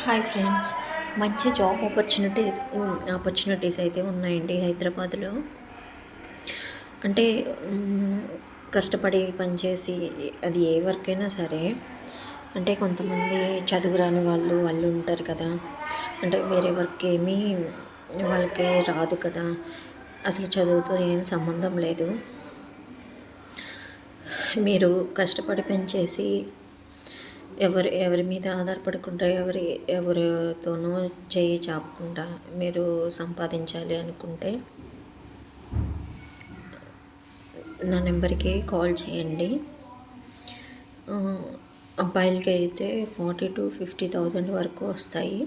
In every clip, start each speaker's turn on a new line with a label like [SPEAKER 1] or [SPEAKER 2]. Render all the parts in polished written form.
[SPEAKER 1] Hi friends, మంచి job opportunities అయితే ఉన్నాయండి హైదరాబాద్లో. అంటే కష్టపడి పనిచేసి అది ఏ వర్క్ అయినా సరే, అంటే కొంతమంది చదువురాని వాళ్ళు ఉంటారు కదా, అంటే వేరే వర్క్ ఏమీ వాళ్ళకి రాదు కదా, అసలు చదువుతో ఏం సంబంధం లేదు. మీరు కష్టపడి పనిచేసి ఎవరి మీద ఆధారపడకుండా ఎవరితోనూ చేయి చాపకుండా మీరు సంపాదించాలి అనుకుంటే నా నెంబర్కి కాల్ చేయండి. అబ్బాయిలకి అయితే 40,000 to 50,000 వరకు వస్తాయి,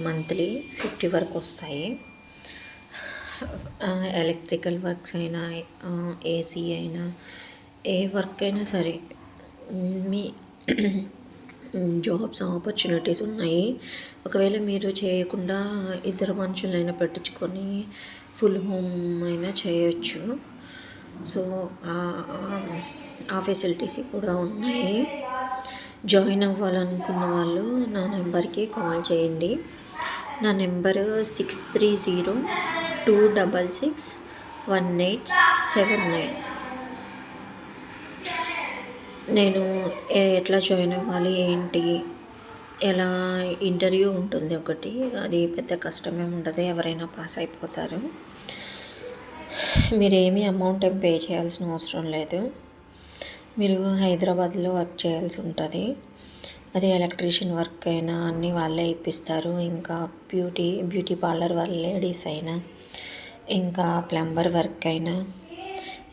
[SPEAKER 1] మంత్లీ 50 వరకు వస్తాయి. ఎలక్ట్రికల్ వర్క్స్ అయినా, ఏసీ అయినా, ఏ వర్క్ అయినా సరే మీ జాబ్స్ ఆపర్చునిటీస్ ఉన్నాయి. ఒకవేళ మీరు చేయకుండా ఇద్దరు మనుషులైనా పెట్టించుకొని ఫుల్ హోమ్ అయినా చేయొచ్చు. సో ఆ ఫెసిలిటీస్ కూడా ఉన్నాయి. జాయిన్ అవ్వాలనుకున్న వాళ్ళు నా నెంబర్కి కాల్ చేయండి. నా నెంబరు 6302661879. నేను ఎట్లా జాయిన్ అవ్వాలి ఏంటి, ఎలా ఇంటర్వ్యూ ఉంటుంది ఒకటి, అది పెద్ద కష్టమే ఉండదు, ఎవరైనా పాస్ అయిపోతారు. మీరేమీ అమౌంట్ ఏం పే చేయాల్సిన అవసరం లేదు. మీరు హైదరాబాద్లో వర్క్ చేయాల్సి ఉంటుంది. అది ఎలక్ట్రీషియన్ వర్క్ అయినా అన్నీ వాళ్ళే ఇప్పిస్తారు. ఇంకా బ్యూటీ పార్లర్ వాళ్ళ లేడీస్ అయినా, ఇంకా ప్లంబర్ వర్క్ అయినా,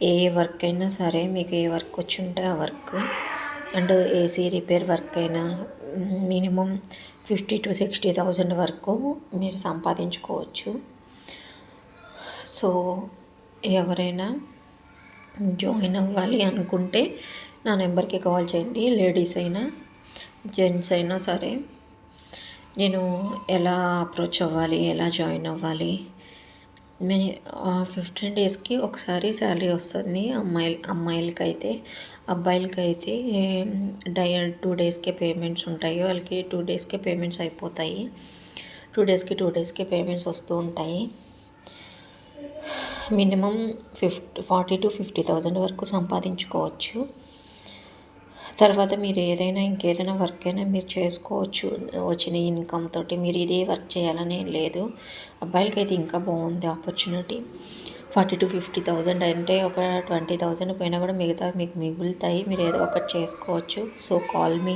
[SPEAKER 1] ఏ వర్క్ అయినా సరే, మీకు ఏ వర్క్ వచ్చి ఉంటే ఆ work, and AC repair work అయినా మినిమం 50,000 to 60,000 వరకు మీరు సంపాదించుకోవచ్చు. సో ఎవరైనా జాయిన్ అవ్వాలి అనుకుంటే నా నెంబర్కి కాల్ చేయండి. లేడీస్ అయినా జెంట్స్ అయినా సరే. నేను ఎలా అప్రోచ్ అవ్వాలి, ఎలా జాయిన్ అవ్వాలి, 15 daysకి ఒకసారి శాలరీ వస్తుంది అమ్మాయిలకైతే. అబ్బాయిలకైతే 2 daysకే పేమెంట్స్ ఉంటాయి. వాళ్ళకి 2 daysకే పేమెంట్స్ అయిపోతాయి. 2 daysకి పేమెంట్స్ వస్తూ ఉంటాయి. మినిమం 40,000 to 50,000 వరకు సంపాదించుకోవచ్చు. తర్వాత మీరు ఇంకేదైనా వర్క్ అయినా మీరు చేసుకోవచ్చు. వచ్చిన ఇన్కమ్ తోటి మీరు ఇదే వర్క్ చేయాలని ఏం లేదు. అబ్బాయిలకైతే ఇంకా బాగుంది ఆపర్చునిటీ. 40,000 to 50,000 అంటే ఒక 20,000 పోయినా కూడా మిగతా మీకు మిగులుతాయి. మీరు ఏదో ఒకటి చేసుకోవచ్చు. So call me.